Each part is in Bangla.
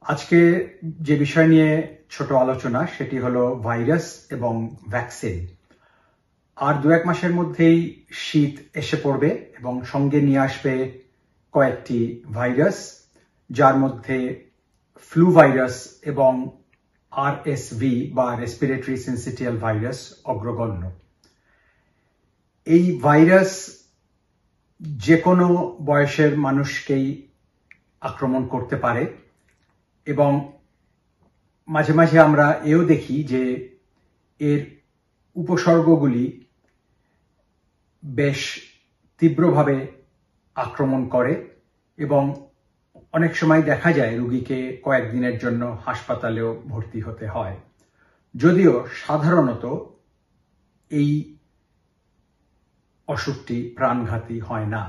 আজকে যে বিষয় নিয়ে ছোট আলোচনা সেটি হলো ভাইরাস এবং ভ্যাকসিন। আর 2-1 মাসের মধ্যেই শীত এসে পড়বে এবং সঙ্গে নিয়ে আসবে কয়েকটি ভাইরাস, যার মধ্যে ফ্লু ভাইরাস এবং আরএসভি বা রেসপিরেটরি সিনসিটিয়াল ভাইরাস অগ্রগণ্য। এই ভাইরাস যে কোনো বয়সের মানুষকেই আক্রমণ করতে পারে এবং মাঝে মাঝে আমরা এও দেখি যে এর উপসর্গগুলি বেশ তীব্রভাবে আক্রমণ করে এবং অনেক সময় দেখা যায় রোগীকে কয়েকদিনের জন্য হাসপাতালেও ভর্তি হতে হয়। যদিও সাধারণত এই অসুখটি প্রাণঘাতী হয় না।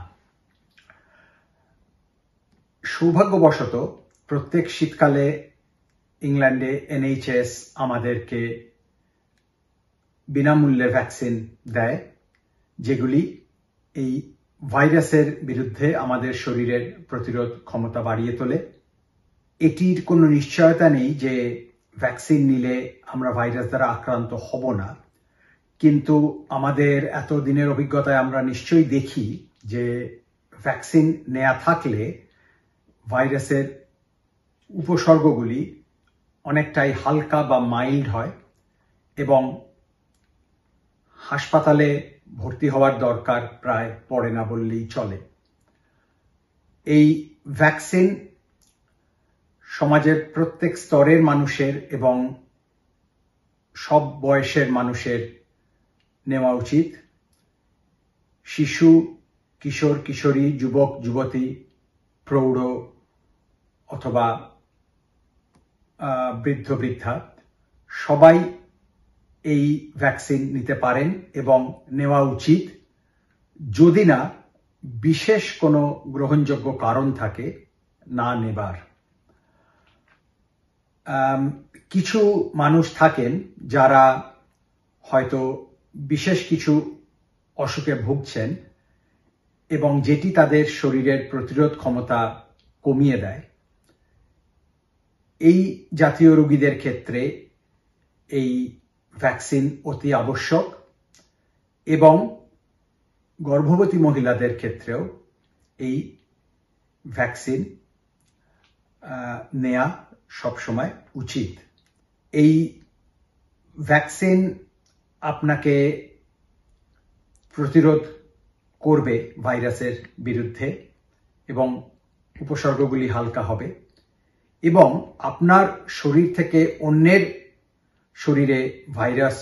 সৌভাগ্যবশত প্রত্যেক শীতকালে ইংল্যান্ডে NHS আমাদেরকে বিনামূল্যে ভ্যাকসিন দেয়, যেগুলি এই ভাইরাসের বিরুদ্ধে আমাদের শরীরের প্রতিরোধ ক্ষমতা বাড়িয়ে তোলে। এটির কোনো নিশ্চয়তা নেই যে ভ্যাকসিন নিলে আমরা ভাইরাস দ্বারা আক্রান্ত হব না, কিন্তু আমাদের এত দিনের অভিজ্ঞতায় আমরা নিশ্চয়ই দেখি যে ভ্যাকসিন নেওয়া থাকলে ভাইরাসের উপসর্গগুলি অনেকটাই হালকা বা মাইল্ড হয় এবং হাসপাতালে ভর্তি হওয়ার দরকার প্রায় পড়ে না বললেই চলে। এই ভ্যাকসিন সমাজের প্রত্যেক স্তরের মানুষের এবং সব বয়সের মানুষের নেওয়া উচিত। শিশু, কিশোর, কিশোরী, যুবক, যুবতী, প্রৌঢ় অথবা বৃদ্ধ, বৃদ্ধা সবাই এই ভ্যাকসিন নিতে পারেন এবং নেওয়া উচিত, যদি না বিশেষ কোনো গ্রহণযোগ্য কারণ থাকে না নেবার। কিছু মানুষ থাকেন যারা হয়তো বিশেষ কিছু অসুখে ভুগছেন এবং যেটি তাদের শরীরের প্রতিরোধ ক্ষমতা কমিয়ে দেয়। এই জাতীয় রোগীদের ক্ষেত্রে এই ভ্যাকসিন অতি আবশ্যক এবং গর্ভবতী মহিলাদের ক্ষেত্রেও এই ভ্যাকসিন নেওয়া সবসময় উচিত। এই ভ্যাকসিন আপনাকে প্রতিরোধ করবে ভাইরাসের বিরুদ্ধে এবং উপসর্গগুলি হালকা হবে এবং আপনার শরীর থেকে অন্যের শরীরে ভাইরাস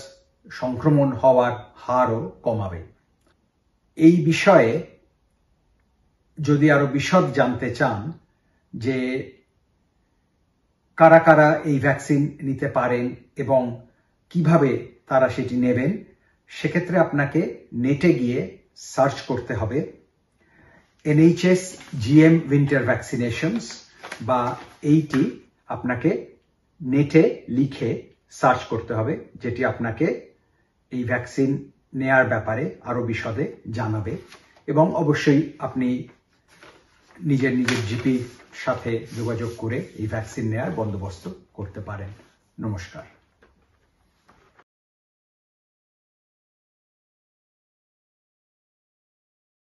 সংক্রমণ হওয়ার হারও কমাবে। এই বিষয়ে যদি আরো বিশদ জানতে চান যে কারা কারা এই ভ্যাকসিন নিতে পারেন এবং কিভাবে তারা সেটি নেবেন, সেক্ষেত্রে আপনাকে নেটে গিয়ে সার্চ করতে হবে NHS GM উইন্টার ভ্যাকসিনেশনস, বা এইটি আপনাকে নেটে লিখে সার্চ করতে হবে, যেটি আপনাকে এই ভ্যাকসিন নেয়ার ব্যাপারে আরো বিশদে জানাবে এবং অবশ্যই আপনি নিজের জিপির সাথে যোগাযোগ করে এই ভ্যাকসিন নেয়ার বন্দোবস্ত করতে পারেন। নমস্কার।